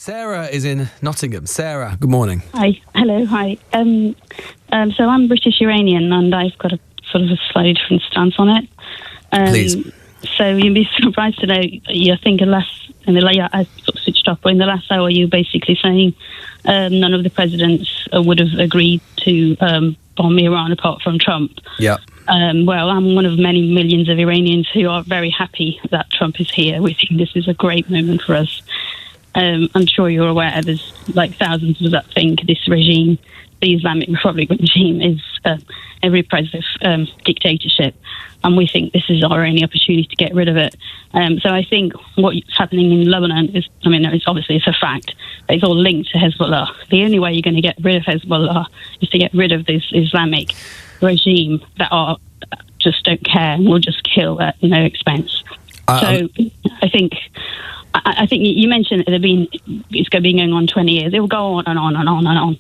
Sarah is in Nottingham. Sarah, good morning. Hi. Hello. Hi. So I'm British Iranian, and I've got a sort of a slightly different stance on it. Please. So you'd be surprised to know. I think I sort of switched off, but in the last hour, you basically saying none of the presidents would have agreed to bomb Iran apart from Trump. Yeah. Well, I'm one of many millions of Iranians who are very happy that Trump is here. We think this is a great moment for us. I'm sure you're aware there's like thousands of us that think this regime, the Islamic Republic regime, is a repressive dictatorship, and we think this is our only opportunity to get rid of it. So I think what's happening in Lebanon is, it's a fact, but it's all linked to Hezbollah. The only way you're going to get rid of Hezbollah is to get rid of this Islamic regime that just don't care and will just kill at no expense. So I think you mentioned it's going to be going on 20 years. It will go on and on and on and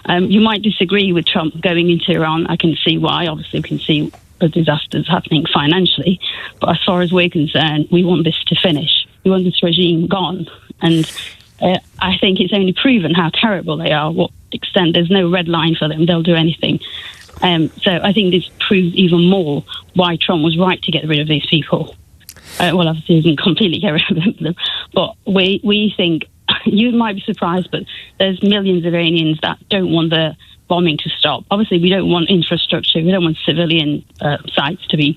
on. You might disagree with Trump going into Iran. I can see why. Obviously, we can see the disasters happening financially. But as far as we're concerned, we want this to finish. We want this regime gone. And I think it's only proven how terrible they are, what extent there's no red line for them. They'll do anything. So I think this proves even more why Trump was right to get rid of these people. Obviously, he didn't completely get rid of them, but we think, you might be surprised, but there's millions of Iranians that don't want the bombing to stop. Obviously, we don't want infrastructure, we don't want civilian sites to be,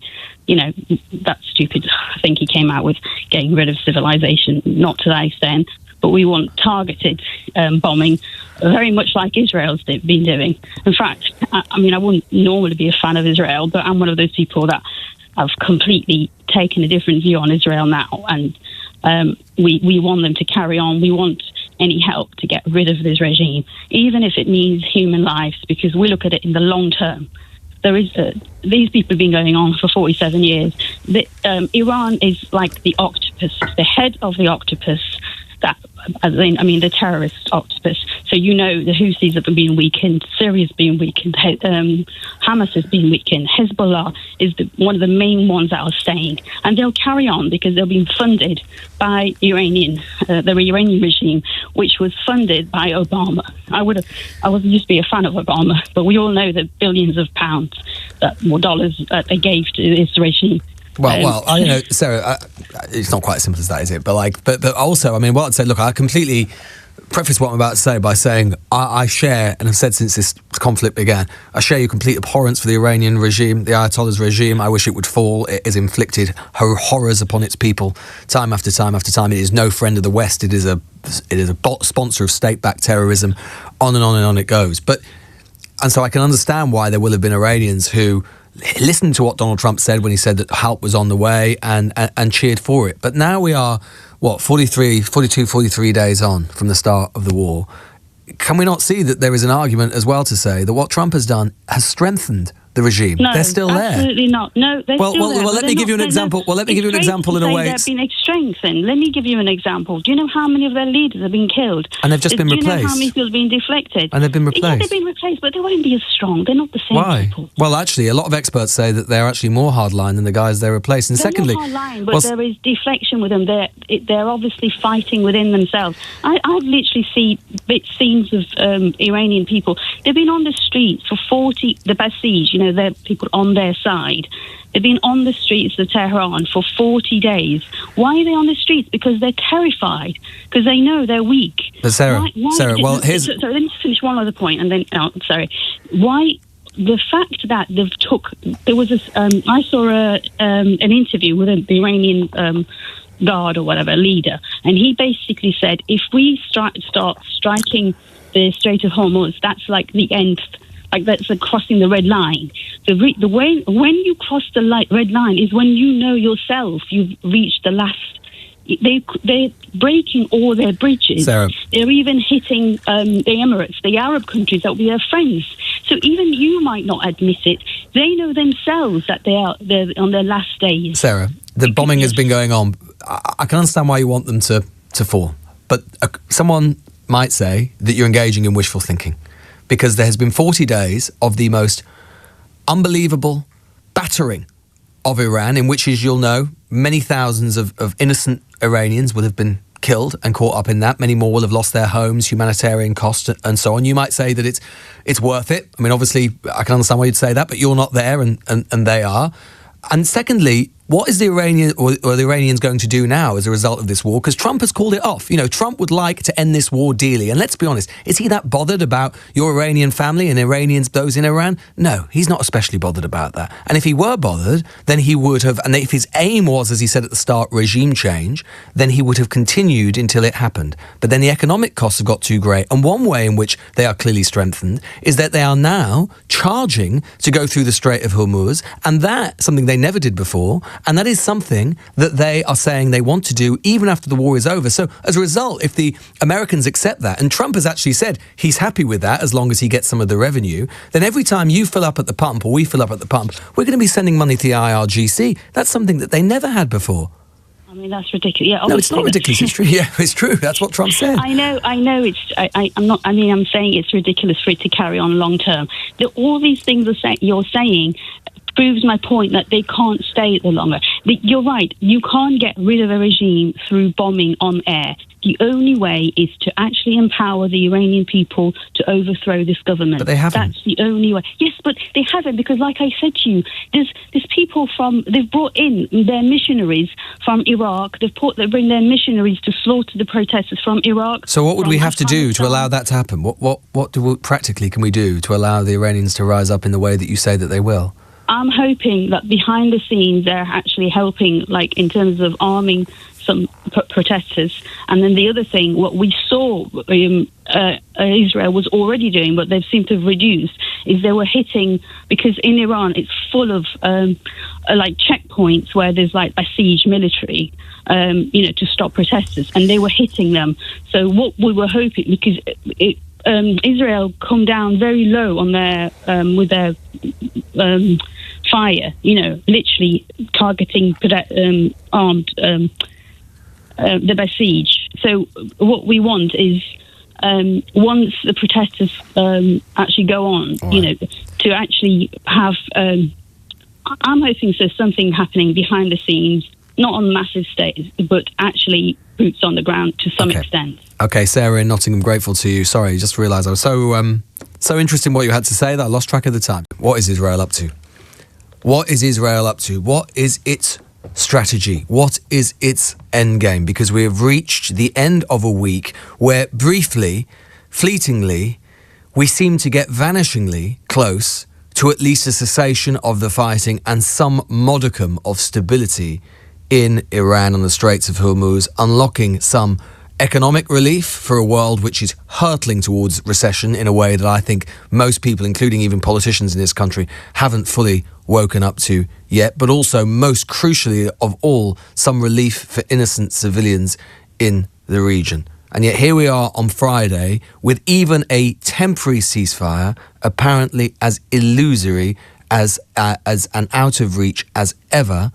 that's stupid. I think he came out with getting rid of civilization, not to that extent, but we want targeted bombing, very much like Israel's been doing. In fact, I wouldn't normally be a fan of Israel, but I'm one of those people that have completely taken a different view on Israel now, and we want them to carry on. We want any help to get rid of this regime, even if it means human lives, because we look at it in the long term. There is these people have been going on for 47 years. Iran is like the octopus, the head of the octopus. The terrorist octopus. So the Houthis have been weakened, Syria's been weakened, Hamas has been weakened, Hezbollah is one of the main ones that are staying, and they'll carry on because they're being funded by the Iranian regime, which was funded by Obama. I would just be a fan of Obama, but we all know the billions of pounds dollars they gave to this regime. Sarah, it's not quite as simple as that, is it? But also, what I'd say, look, I completely preface what I'm about to say by saying I share, and I've said since this conflict began, I share your complete abhorrence for the Iranian regime, the Ayatollah's regime. I wish it would fall. It has inflicted horrors upon its people time after time after time. It is no friend of the West. It is a sponsor of state-backed terrorism. On and on and on it goes. And so I can understand why there will have been Iranians who listened to what Donald Trump said when he said that help was on the way and cheered for it. But now we are, 43 days on from the start of the war. Can we not see that there is an argument as well to say that what Trump has done has strengthened the regime? No, they're still there. Absolutely not. No, they're still there. Well, let me give you an example. Well, let me give you an example in a way. They've been strengthened. Let me give you an example. Do you know how many of their leaders have been killed? And they've just been replaced. Do you know how many people have been deflected? And they've been replaced. Yeah, they've been replaced, but they won't be as strong. They're not the same people. Well, actually, a lot of experts say that they're actually more hardline than the guys they replaced. And secondly, not hardline, but there is deflection with them. They're obviously fighting within themselves. I've literally seen scenes of Iranian people. They've been on the streets for the Basij, they're people on their side. They've been on the streets of Tehran for 40 days. Why are they on the streets? Because they're terrified. Because they know they're weak. But Sarah, let me just finish one other point, and then why the fact that there was this. I saw an interview with the Iranian guard or whatever leader, and he basically said, if we start striking the Strait of Hormuz, that's like the end. Like that's crossing the red line. The way when you cross the red line is when you know yourself you've reached the last. They're breaking all their bridges. Sarah. They're even hitting the Emirates, the Arab countries that will be their friends. So even you might not admit it. They know themselves that they're on their last days. Sarah, the bombing has been going on. I can understand why you want them to fall, but someone might say that you're engaging in wishful thinking. Because there has been 40 days of the most unbelievable battering of Iran, in which, as you'll know, many thousands of innocent Iranians would have been killed and caught up in that. Many more will have lost their homes, humanitarian costs, and so on. You might say that it's worth it. I mean, obviously, I can understand why you'd say that, but you're not there, and they are. And secondly, what is the Iranian or the Iranians going to do now as a result of this war? Because Trump has called it off. You know, Trump would like to end this war dearly. And let's be honest, is he that bothered about your Iranian family and Iranians, those in Iran? No, he's not especially bothered about that. And if he were bothered, then he would have, and if his aim was, as he said at the start, regime change, then he would have continued until it happened. But then the economic costs have got too great. And one way in which they are clearly strengthened is that they are now charging to go through the Strait of Hormuz. And that's something they never did before. And that is something that they are saying they want to do even after the war is over. So as a result, if the Americans accept that, and Trump has actually said he's happy with that as long as he gets some of the revenue, then every time you fill up at the pump or we fill up at the pump, we're going to be sending money to the IRGC. That's something that they never had before. I mean, that's ridiculous. Yeah, no, it's not ridiculous. It's true. Yeah, it's true. That's what Trump said. I know. I'm not. I mean, I'm saying it's ridiculous for it to carry on long term. All these things you're saying proves my point that they can't stay the longer. You're right. You can't get rid of a regime through bombing on air. The only way is to actually empower the Iranian people to overthrow this government. But they haven't. That's the only way. Yes, but they haven't, because like I said to you, there's people they've brought in their missionaries from Iraq. They bring their missionaries to slaughter the protesters from Iraq. So what would we have to do to allow that to happen? What practically can we do to allow the Iranians to rise up in the way that you say that they will? I'm hoping that behind the scenes they're actually helping, like in terms of arming some protesters. And then the other thing, what we saw Israel was already doing, but they've seemed to have reduced, is they were hitting, because in Iran it's full of like checkpoints where there's like besieged military, to stop protesters, and they were hitting them. So what we were hoping, because Israel come down very low on their with their fire, literally targeting armed the besieged. So what we want is once the protesters actually go on, to actually have. I'm hoping there's something happening behind the scenes, not on massive stage, but actually boots on the ground to some extent. Okay, Sarah in Nottingham, grateful to you. Sorry, just realised I was so interested in what you had to say that I lost track of the time. What is Israel up to? What is Israel up to? What is its strategy? What is its end game? Because we have reached the end of a week where briefly, fleetingly, we seem to get vanishingly close to at least a cessation of the fighting and some modicum of stability in Iran on the Straits of Hormuz, unlocking some economic relief for a world which is hurtling towards recession in a way that I think most people, including even politicians in this country, haven't fully woken up to yet, but also, most crucially of all, some relief for innocent civilians in the region. And yet here we are on Friday with even a temporary ceasefire apparently as illusory as and out of reach as ever,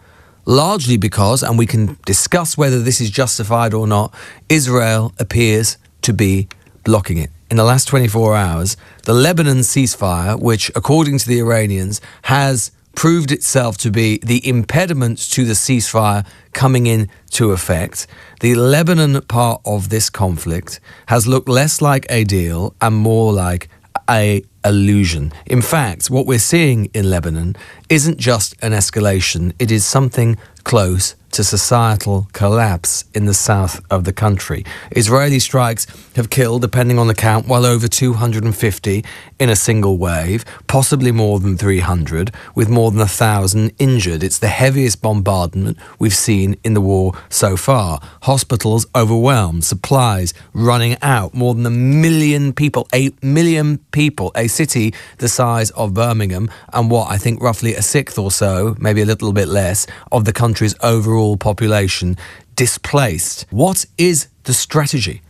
largely because, and we can discuss whether this is justified or not, Israel appears to be blocking it. In the last 24 hours, the Lebanon ceasefire, which according to the Iranians has proved itself to be the impediment to the ceasefire coming into effect, the Lebanon part of this conflict has looked less like a deal and more like a illusion. In fact, what we're seeing in Lebanon isn't just an escalation, it is something close to societal collapse in the south of the country. Israeli strikes have killed, depending on the count, well over 250 in a single wave, possibly more than 300, with more than 1,000 injured. It's the heaviest bombardment we've seen in the war so far. Hospitals overwhelmed, supplies running out, more than 1 million people, 8 million people, a city the size of Birmingham, and what I think roughly a sixth or so, maybe a little bit less, of the country's overall population displaced. What is the strategy?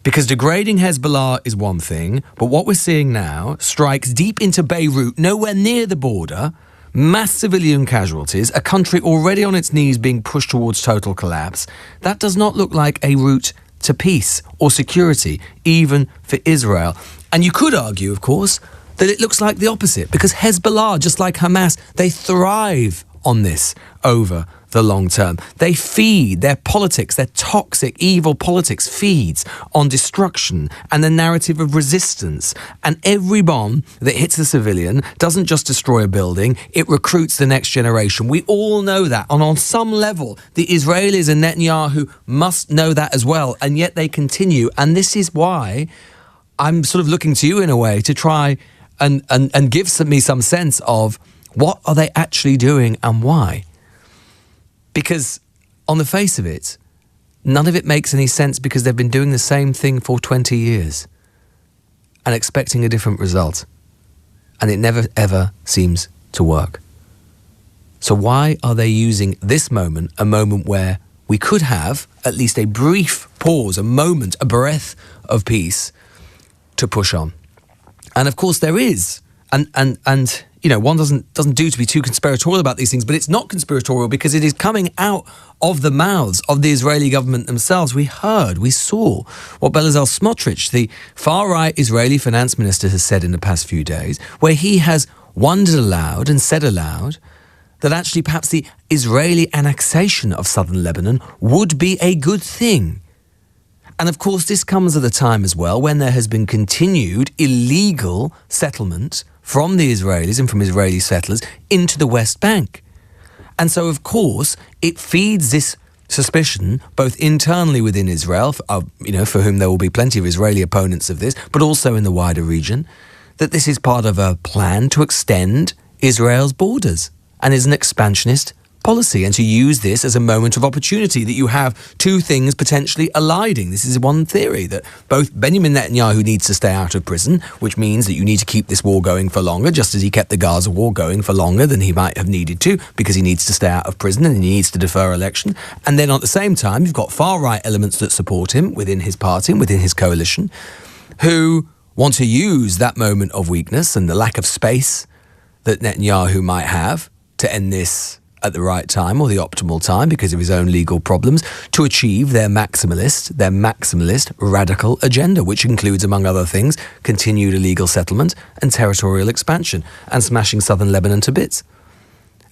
Because degrading Hezbollah is one thing, but what we're seeing now, strikes deep into Beirut, nowhere near the border, mass civilian casualties, a country already on its knees being pushed towards total collapse. That does not look like a route to peace or security, even for Israel. And you could argue, of course, that it looks like the opposite, because Hezbollah, just like Hamas, they thrive on this over the long term. They feed their politics, their toxic, evil politics feeds on destruction and the narrative of resistance. And every bomb that hits a civilian doesn't just destroy a building, it recruits the next generation. We all know that. And on some level, the Israelis and Netanyahu must know that as well. And yet they continue. And this is why I'm sort of looking to you in a way to try and give me some sense of what are they actually doing and why. Because on the face of it, none of it makes any sense because they've been doing the same thing for 20 years and expecting a different result. And it never, ever seems to work. So why are they using this moment, a moment where we could have at least a brief pause, a moment, a breath of peace to push on? And of course there is, and you know, one doesn't do to be too conspiratorial about these things, but it's not conspiratorial because it is coming out of the mouths of the Israeli government themselves. We saw what Bezalel Smotrich, the far-right Israeli finance minister, has said in the past few days, where he has wondered aloud and said aloud that actually perhaps the Israeli annexation of southern Lebanon would be a good thing. And of course, this comes at a time as well when there has been continued illegal settlement from the Israelis and from Israeli settlers into the West Bank. And so, of course, it feeds this suspicion both internally within Israel, for whom there will be plenty of Israeli opponents of this, but also in the wider region, that this is part of a plan to extend Israel's borders and is an expansionist policy, and to use this as a moment of opportunity, that you have two things potentially colliding. This is one theory, that both Benjamin Netanyahu needs to stay out of prison, which means that you need to keep this war going for longer, just as he kept the Gaza war going for longer than he might have needed to, because he needs to stay out of prison and he needs to defer election. And then at the same time, you've got far-right elements that support him within his party and within his coalition, who want to use that moment of weakness and the lack of space that Netanyahu might have to end this at the right time or the optimal time because of his own legal problems, to achieve their maximalist radical agenda, which includes, among other things, continued illegal settlement and territorial expansion and smashing southern Lebanon to bits.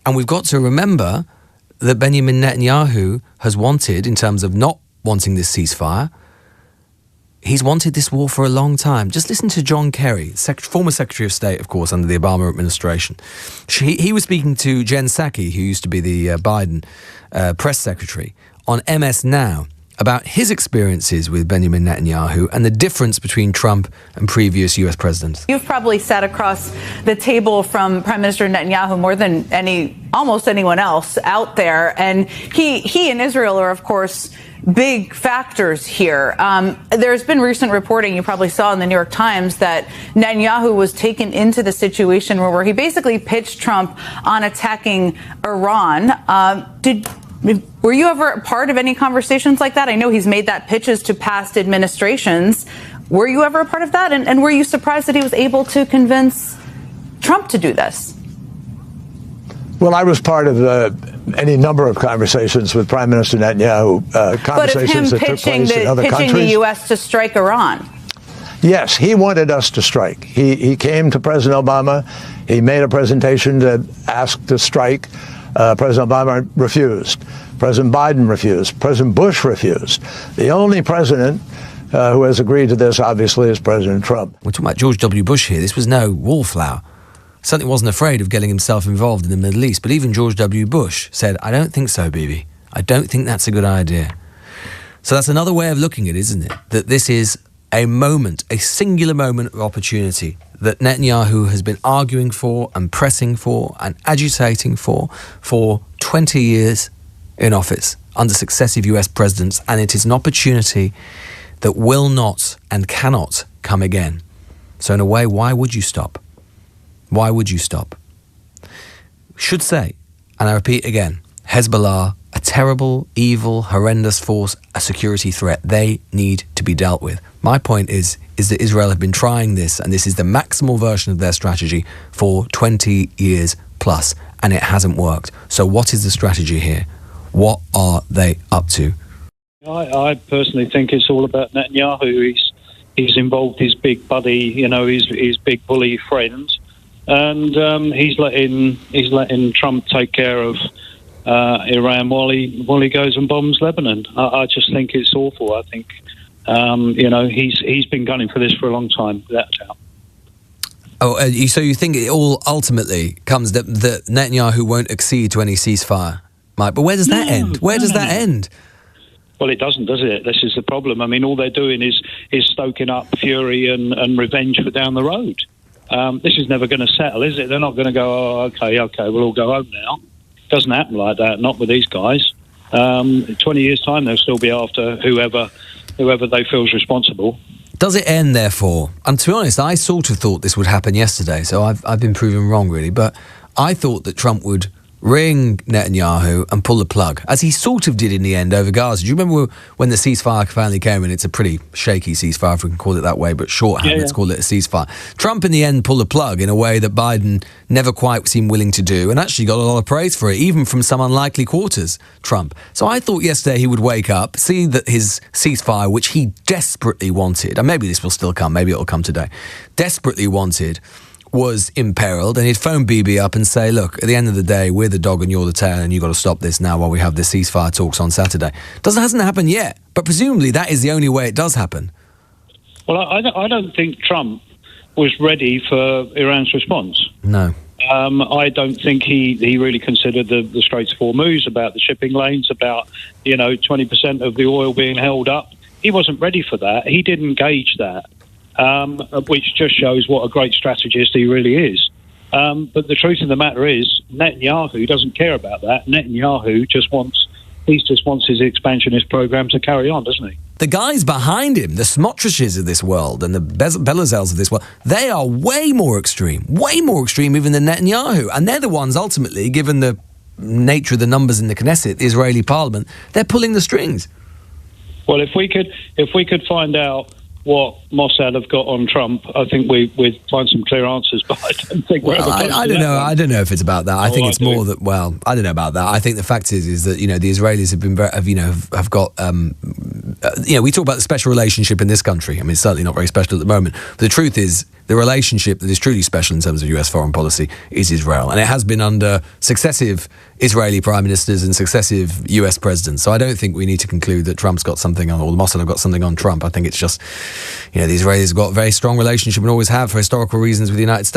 And we've got to remember that Benjamin Netanyahu has wanted, in terms of not wanting this ceasefire, he's wanted this war for a long time. Just listen to John Kerry, former Secretary of State, of course, under the Obama administration. He was speaking to Jen Psaki, who used to be the Biden press secretary, on MS Now about his experiences with Benjamin Netanyahu and the difference between Trump and previous U.S. presidents. You've probably sat across the table from Prime Minister Netanyahu more than almost anyone else out there. And he and Israel are, of course, big factors here. There's been recent reporting, you probably saw in the New York Times, that Netanyahu was taken into the situation where he basically pitched Trump on attacking Iran. Were you ever a part of any conversations like that? I know he's made that pitches to past administrations. Were you ever a part of that? And were you surprised that he was able to convince Trump to do this? Well, I was part of any number of conversations with Prime Minister Netanyahu, conversations that took place in other countries. Pitching the U.S. to strike Iran. Yes, he wanted us to strike. He came to President Obama. He made a presentation to ask to strike. President Obama refused. President Biden refused. President Bush refused. The only president who has agreed to this, obviously, is President Trump. We're talking about George W. Bush here. This was no wallflower. Certainly wasn't afraid of getting himself involved in the Middle East. But even George W. Bush said, I don't think so, Bibi. I don't think that's a good idea. So that's another way of looking at it, isn't it? That this is a moment, a singular moment of opportunity that Netanyahu has been arguing for and pressing for and agitating for 20 years in office under successive US presidents. And it is an opportunity that will not and cannot come again. So in a way, why would you stop? Why would you stop? Should say, and I repeat again, Hezbollah, a terrible, evil, horrendous force, a security threat. They need to be dealt with. My point is that Israel have been trying this, and this is the maximal version of their strategy for 20 years plus, and it hasn't worked. So what is the strategy here? What are they up to? I personally think it's all about Netanyahu. He's involved his big buddy, his big bully friend, and he's letting Trump take care of Iran while he goes and bombs Lebanon. I just think it's awful. I think he's been gunning for this for a long time, without doubt. Oh, so you think it all ultimately comes that Netanyahu won't accede to any ceasefire, Mike? But where does that end? Where does that end? Well, it doesn't, does it? This is the problem. I mean, all they're doing is stoking up fury and revenge for down the road. This is never going to settle, is it? They're not going to go, okay, we'll all go home now. It doesn't happen like that, not with these guys. 20 years' time, they'll still be after whoever they feel is responsible. Does it end, therefore? And to be honest, I sort of thought this would happen yesterday, so I've been proven wrong, really. But I thought that Trump would ring Netanyahu and pull the plug, as he sort of did in the end over Gaza. Do you remember when the ceasefire finally came in? It's a pretty shaky ceasefire, if we can call it that way, but shorthand, let's call it a ceasefire. Trump in the end pulled the plug in a way that Biden never quite seemed willing to do, and actually got a lot of praise for it, even from some unlikely quarters, Trump. So I thought yesterday he would wake up, see that his ceasefire, which he desperately wanted, and maybe this will still come, maybe it'll come today, desperately wanted, was imperiled, and he'd phone Bibi up and say, look, at the end of the day, we're the dog and you're the tail, and you've got to stop this now while we have the ceasefire talks on Saturday. Hasn't happened yet, but presumably that is the only way it does happen. Well, I don't think Trump was ready for Iran's response. No. I don't think he really considered the Straits of Hormuz, about the shipping lanes, about 20% of the oil being held up. He wasn't ready for that. He didn't gauge that. Which just shows what a great strategist he really is. But the truth of the matter is, Netanyahu doesn't care about that. Netanyahu just wants his expansionist program to carry on, doesn't he? The guys behind him, the Smotrishes of this world and the Bezalels of this world, they are way more extreme even than Netanyahu. And they're the ones, ultimately, given the nature of the numbers in the Knesset, the Israeli parliament, they're pulling the strings. Well, if we could find out what Mossad have got on Trump, I think we'd find some clear answers, but I don't think we're ever close to that. I don't know if it's about that. I think it's more that, well, I don't know about that. I think the fact is that, the Israelis have got, we talk about the special relationship in this country. I mean, it's certainly not very special at the moment. But the truth is, the relationship that is truly special in terms of US foreign policy is Israel. And it has been under successive Israeli prime ministers and successive US presidents. So I don't think we need to conclude that Trump's got something on, or the Mossad have got something on Trump. I think it's just, the Israelis have got a very strong relationship and always have for historical reasons with the United States.